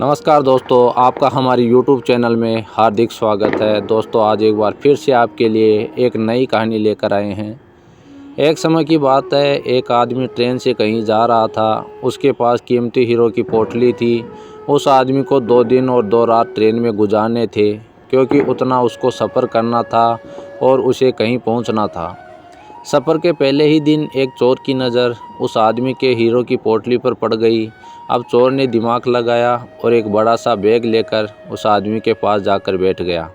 नमस्कार दोस्तों, आपका हमारी YouTube चैनल में हार्दिक स्वागत है। दोस्तों, आज एक बार फिर से आपके लिए एक नई कहानी लेकर आए हैं। एक समय की बात है, एक आदमी ट्रेन से कहीं जा रहा था। उसके पास कीमती हीरो की पोटली थी। उस आदमी को 2 दिन और 2 रात ट्रेन में गुजारने थे, क्योंकि उतना उसको सफ़र करना था और उसे कहीं पहुंचना था। सफ़र के पहले ही दिन एक चोर की नज़र उस आदमी के हीरो की पोटली पर पड़ गई। अब चोर ने दिमाग लगाया और एक बड़ा सा बैग लेकर उस आदमी के पास जाकर बैठ गया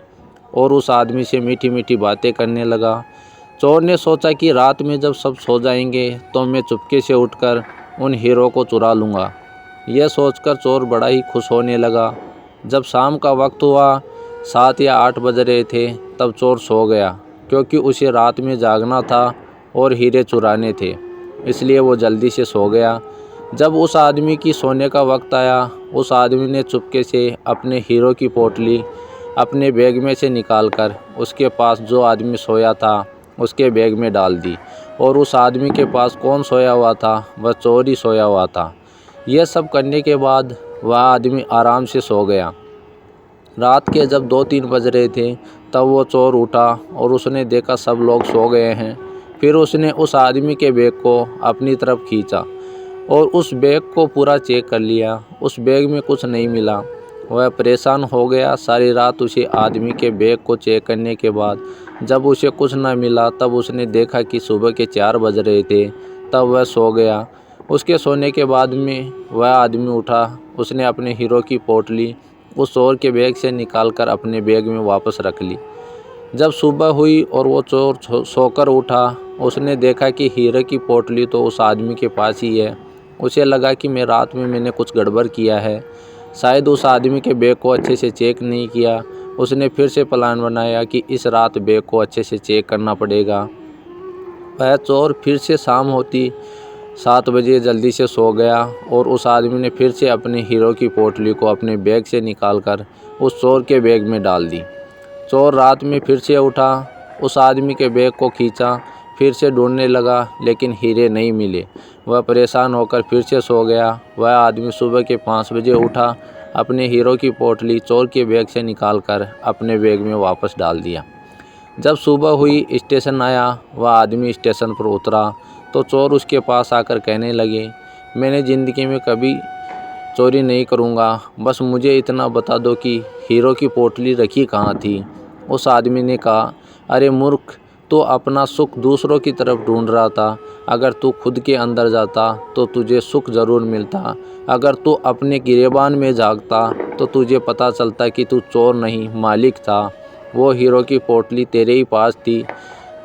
और उस आदमी से मीठी मीठी बातें करने लगा। चोर ने सोचा कि रात में जब सब सो जाएंगे तो मैं चुपके से उठकर उन हीरो को चुरा लूँगा। यह सोचकर चोर बड़ा ही खुश होने लगा। जब शाम का वक्त हुआ, 7 या 8 बज रहे थे, तब चोर सो गया, क्योंकि उसे रात में जागना था और हीरे चुराने थे, इसलिए वो जल्दी से सो गया। जब उस आदमी की सोने का वक्त आया, उस आदमी ने चुपके से अपने हीरो की पोटली अपने बैग में से निकालकर उसके पास जो आदमी सोया था उसके बैग में डाल दी, और उस आदमी के पास कौन सोया हुआ था? वह चोर ही सोया हुआ था। यह सब करने के बाद वह आदमी आराम से सो गया। रात के जब 2-3 बज रहे थे, तब वो चोर उठा और उसने देखा सब लोग सो गए हैं। फिर उसने उस आदमी के बैग को अपनी तरफ खींचा और उस बैग को पूरा चेक कर लिया। उस बैग में कुछ नहीं मिला। वह परेशान हो गया। सारी रात उसे आदमी के बैग को चेक करने के बाद जब उसे कुछ न मिला, तब उसने देखा कि सुबह के 4 बज रहे थे। तब वह सो गया। उसके सोने के बाद में वह आदमी उठा। उसने अपने हीरो की पोटली उस चोर के बैग से निकालकर अपने बैग में वापस रख ली। जब सुबह हुई और वो चोर सोकर उठा, उसने देखा कि हीरे की पोटली तो उस आदमी के पास ही है। उसे लगा कि रात में मैंने कुछ गड़बड़ किया है, शायद उस आदमी के बैग को अच्छे से चेक नहीं किया। उसने फिर से प्लान बनाया कि इस रात बैग को अच्छे से चेक करना पड़ेगा। वह चोर फिर से शाम होती 7 बजे जल्दी से सो गया और उस आदमी ने फिर से अपने हीरो की पोटली को अपने बैग से निकालकर उस चोर के बैग में डाल दी। चोर रात में फिर से उठा, उस आदमी के बैग को खींचा, फिर से ढूंढने लगा, लेकिन हीरे नहीं मिले। वह परेशान होकर फिर से सो गया। वह आदमी सुबह के 5 बजे उठा, अपने हीरो की पोटली चोर के बैग से निकालकर अपने बैग में वापस डाल दिया। जब सुबह हुई, स्टेशन आया। वह आदमी स्टेशन पर उतरा तो चोर उसके पास आकर कहने लगे, मैंने ज़िंदगी में कभी चोरी नहीं करूँगा, बस मुझे इतना बता दो कि हीरो की पोटली रखी कहाँ थी। उस आदमी ने कहा, अरे मूर्ख, तू अपना सुख दूसरों की तरफ ढूंढ रहा था। अगर तू खुद के अंदर जाता तो तुझे सुख ज़रूर मिलता। अगर तू अपने गिरेबान में झांकता तो तुझे पता चलता कि तू चोर नहीं, मालिक था। वो हीरो की पोटली तेरे ही पास थी।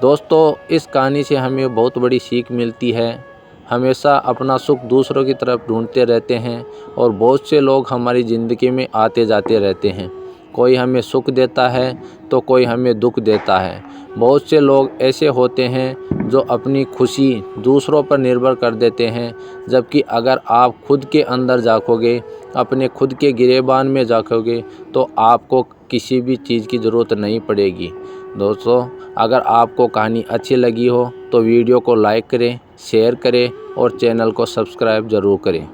दोस्तों, इस कहानी से हमें बहुत बड़ी सीख मिलती है। हमेशा अपना सुख दूसरों की तरफ ढूंढते रहते हैं और बहुत से लोग हमारी ज़िंदगी में आते जाते रहते हैं। कोई हमें सुख देता है तो कोई हमें दुख देता है। बहुत से लोग ऐसे होते हैं जो अपनी खुशी दूसरों पर निर्भर कर देते हैं, जबकि अगर आप खुद के अंदर झाँकोगे, अपने खुद के गिरेबान में झाँकोगे, तो आपको किसी भी चीज़ की ज़रूरत नहीं पड़ेगी। दोस्तों, अगर आपको कहानी अच्छी लगी हो तो वीडियो को लाइक करें, शेयर करें और चैनल को सब्सक्राइब ज़रूर करें।